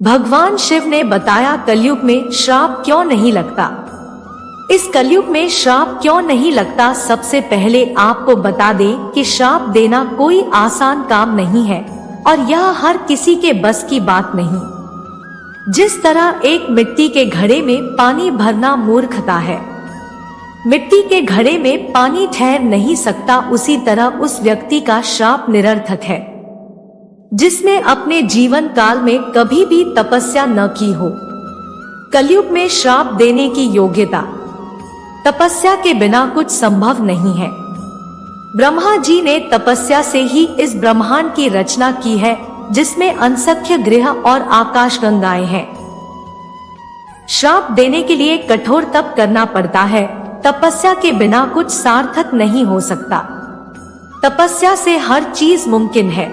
भगवान शिव ने बताया कलयुग में श्राप क्यों नहीं लगता। इस कलयुग में श्राप क्यों नहीं लगता, सबसे पहले आपको बता दें कि श्राप देना कोई आसान काम नहीं है और यह हर किसी के बस की बात नहीं। जिस तरह एक मिट्टी के घड़े में पानी भरना मूर्खता है, मिट्टी के घड़े में पानी ठहर नहीं सकता, उसी तरह उस व्यक्ति का श्राप निरर्थक है जिसने अपने जीवन काल में कभी भी तपस्या न की हो। कलयुग में श्राप देने की योग्यता, तपस्या के बिना कुछ संभव नहीं है। ब्रह्मा जी ने तपस्या से ही इस ब्रह्मांड की रचना की है, जिसमें असंख्य ग्रह और आकाश गंगाएं हैं। श्राप देने के लिए कठोर तप करना पड़ता है, तपस्या के बिना कुछ सार्थक नहीं हो सकता। तपस्या से हर चीज मुमकिन है,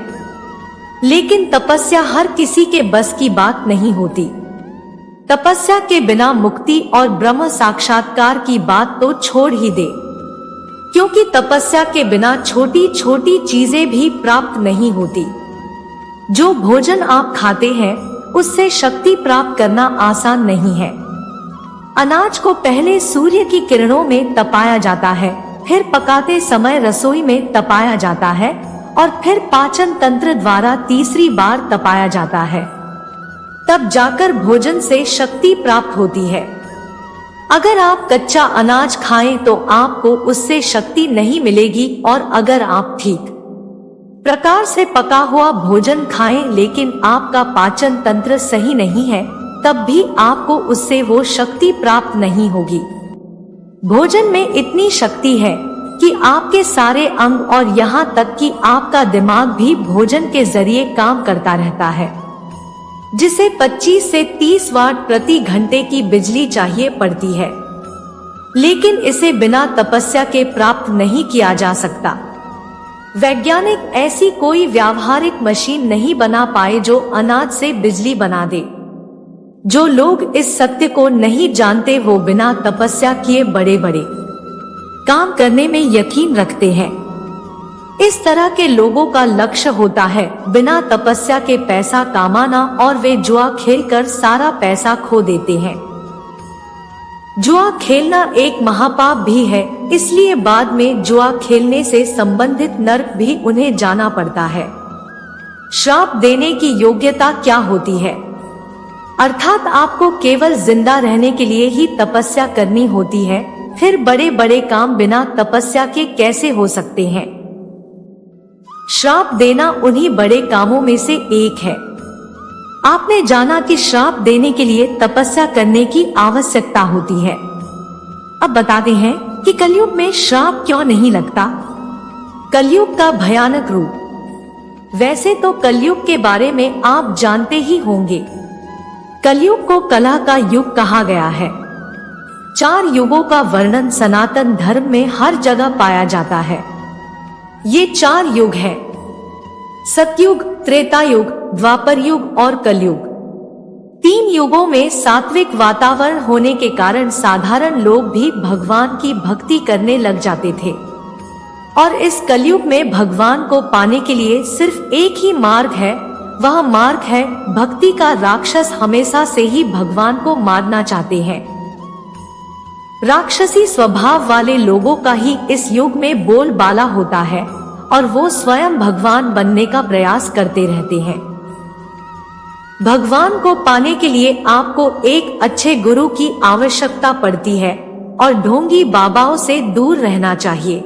लेकिन तपस्या हर किसी के बस की बात नहीं होती। तपस्या के बिना मुक्ति और ब्रह्म साक्षात्कार की बात तो छोड़ ही दे, क्योंकि तपस्या के बिना छोटी छोटी चीजें भी प्राप्त नहीं होती। जो भोजन आप खाते हैं उससे शक्ति प्राप्त करना आसान नहीं है। अनाज को पहले सूर्य की किरणों में तपाया जाता है, फिर पकाते समय रसोई में तपाया जाता है और फिर पाचन तंत्र द्वारा तीसरी बार तपाया जाता है, तब जाकर भोजन से शक्ति प्राप्त होती है। अगर आप कच्चा अनाज खाएं तो आपको उससे शक्ति नहीं मिलेगी, और अगर आप ठीक प्रकार से पका हुआ भोजन खाएं लेकिन आपका पाचन तंत्र सही नहीं है, तब भी आपको उससे वो शक्ति प्राप्त नहीं होगी। भोजन में इतनी शक्ति है कि आपके सारे अंग और यहाँ तक कि आपका दिमाग भी भोजन के जरिए काम करता रहता है, जिसे 25 से 30 वाट प्रति घंटे की बिजली चाहिए पड़ती है, लेकिन इसे बिना तपस्या के प्राप्त नहीं किया जा सकता। वैज्ञानिक ऐसी कोई व्यावहारिक मशीन नहीं बना पाए जो अनाज से बिजली बना दे। जो लोग इस सत्य को नहीं जानते वो बिना तपस्या किए बड़े बड़े काम करने में यकीन रखते हैं। इस तरह के लोगों का लक्ष्य होता है बिना तपस्या के पैसा कमाना, और वे जुआ खेलकर सारा पैसा खो देते हैं। जुआ खेलना एक महापाप भी है, इसलिए बाद में जुआ खेलने से संबंधित नरक भी उन्हें जाना पड़ता है। श्राप देने की योग्यता क्या होती है? अर्थात आपको केवल जिंदा रहने के लिए ही तपस्या करनी होती है, फिर बड़े बड़े काम बिना तपस्या के कैसे हो सकते हैं? श्राप देना उन्हीं बड़े कामों में से एक है। आपने जाना कि श्राप देने के लिए तपस्या करने की आवश्यकता होती है। अब बताते हैं कि कलयुग में श्राप क्यों नहीं लगता। कलयुग का भयानक रूप। वैसे तो कलयुग के बारे में आप जानते ही होंगे। कलयुग को कलह का युग कहा गया है। 4 युगों का वर्णन सनातन धर्म में हर जगह पाया जाता है। ये 4 युग हैं: सतयुग, त्रेता युग, द्वापर युग और कलयुग। 3 युगों में सात्विक वातावरण होने के कारण साधारण लोग भी भगवान की भक्ति करने लग जाते थे, और इस कलयुग में भगवान को पाने के लिए सिर्फ एक ही मार्ग है, वह मार्ग है भक्ति का। राक्षस हमेशा से ही भगवान को मारना चाहते हैं। राक्षसी स्वभाव वाले लोगों का ही इस युग में बोलबाला होता है, और वो स्वयं भगवान बनने का प्रयास करते रहते हैं। भगवान को पाने के लिए आपको एक अच्छे गुरु की आवश्यकता पड़ती है, और ढोंगी बाबाओं से दूर रहना चाहिए।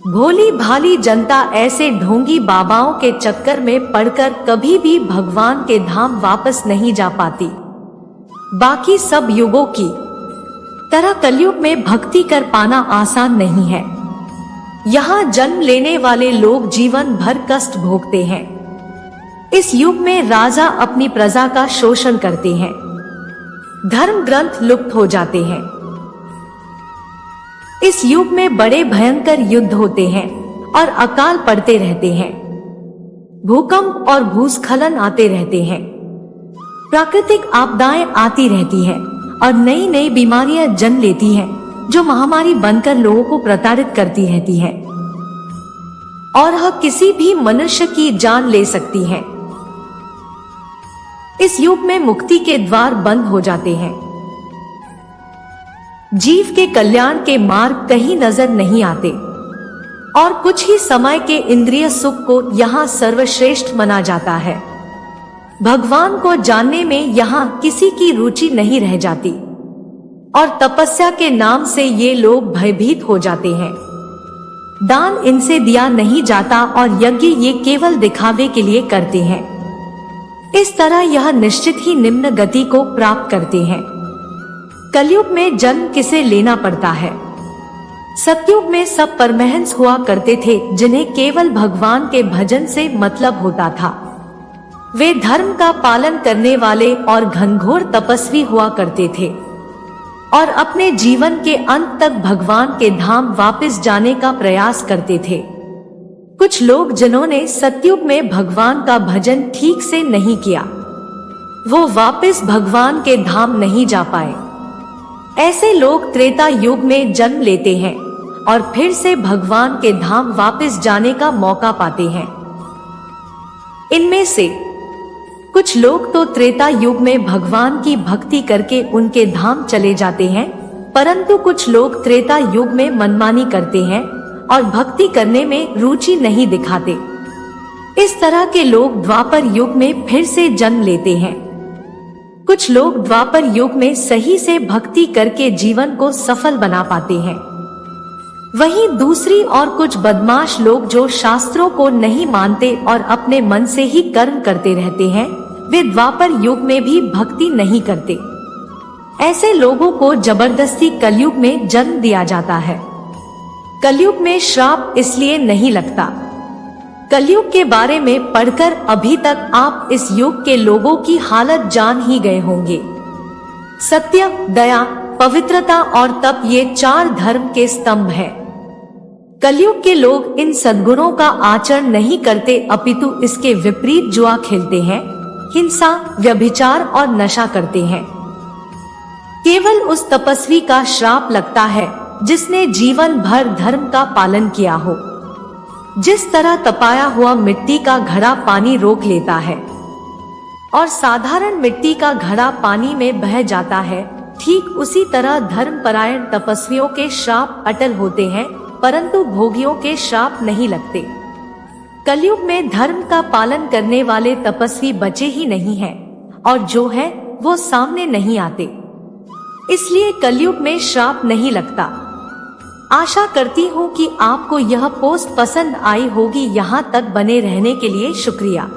भोली भाली जनता ऐसे ढोंगी बाबाओं के चक्कर में पड़कर कभी भी भगवान के धाम वापस नहीं जा पाती। बाकी सब युगों की तरह कलयुग में भक्ति कर पाना आसान नहीं है। यहाँ जन्म लेने वाले लोग जीवन भर कष्ट भोगते हैं। इस युग में राजा अपनी प्रजा का शोषण करते हैं, धर्म ग्रंथ लुप्त हो जाते हैं। इस युग में बड़े भयंकर युद्ध होते हैं और अकाल पड़ते रहते हैं। भूकंप और भूस्खलन आते रहते हैं। प्राकृतिक आपदाएं आती रहती हैं और नई नई बीमारियां जन्म लेती हैं, जो महामारी बनकर लोगों को प्रताड़ित करती रहती है, और वह किसी भी मनुष्य की जान ले सकती है। इस युग में मुक्ति के द्वार बंद हो जाते हैं। जीव के कल्याण के मार्ग कहीं नजर नहीं आते और कुछ ही समय के इंद्रिय सुख को यहाँ सर्वश्रेष्ठ माना जाता है। भगवान को जानने में यहाँ किसी की रुचि नहीं रह जाती और तपस्या के नाम से ये लोग भयभीत हो जाते हैं। दान इनसे दिया नहीं जाता और यज्ञ ये केवल दिखावे के लिए करते हैं। इस तरह यह निश्चित ही निम्न गति को प्राप्त करते हैं। कलयुग में जन्म किसे लेना पड़ता है? सतयुग में सब परमहंस हुआ करते थे जिन्हें केवल भगवान के भजन से मतलब होता था। वे धर्म का पालन करने वाले और घनघोर तपस्वी हुआ करते थे और अपने जीवन के अंत तक भगवान के धाम वापस जाने का प्रयास करते थे। कुछ लोग जिन्होंने सतयुग में भगवान का भजन ठीक से नहीं किया, वो वापस भगवान के धाम नहीं जा पाए। ऐसे लोग त्रेता युग में जन्म लेते हैं और फिर से भगवान के धाम वापस जाने का मौका पाते हैं। इनमें से कुछ लोग तो त्रेता युग में भगवान की भक्ति करके उनके धाम चले जाते हैं, परंतु कुछ लोग त्रेता युग में मनमानी करते हैं और भक्ति करने में रुचि नहीं दिखाते। इस तरह के लोग द्वापर युग में फिर से जन्म लेते हैं। कुछ लोग द्वापर युग में सही से भक्ति करके जीवन को सफल बना पाते हैं। वहीं दूसरी और कुछ बदमाश लोग जो शास्त्रों को नहीं मानते और अपने मन से ही कर्म करते रहते हैं, वे द्वापर युग में भी भक्ति नहीं करते। ऐसे लोगों को जबरदस्ती कलयुग में जन्म दिया जाता है। कलयुग में श्राप इसलिए नहीं लगता। कलयुग के बारे में पढ़कर अभी तक आप इस युग के लोगों की हालत जान ही गए होंगे। सत्य, दया, पवित्रता और तप ये 4 धर्म के स्तंभ हैं। कलयुग के लोग इन सद्गुणों का आचरण नहीं करते, अपितु इसके विपरीत जुआ खेलते हैं, हिंसा, व्यभिचार और नशा करते हैं। केवल उस तपस्वी का श्राप लगता है जिसने जीवन भर धर्म का पालन किया हो। जिस तरह तपाया हुआ मिट्टी का घड़ा पानी रोक लेता है और साधारण मिट्टी का घड़ा पानी में बह जाता है, ठीक उसी तरह धर्मपरायण तपस्वियों के श्राप अटल होते हैं, परंतु भोगियों के श्राप नहीं लगते। कलयुग में धर्म का पालन करने वाले तपस्वी बचे ही नहीं हैं और जो है वो सामने नहीं आते। इसलिए कलयुग में श्राप नहीं लगता। आशा करती हूँ कि आपको यह पोस्ट पसंद आई होगी। यहाँ तक बने रहने के लिए शुक्रिया।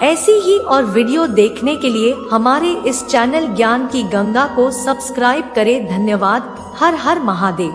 ऐसी ही और वीडियो देखने के लिए हमारे इस चैनल ज्ञान की गंगा को सब्सक्राइब करें। धन्यवाद। हर हर महादेव।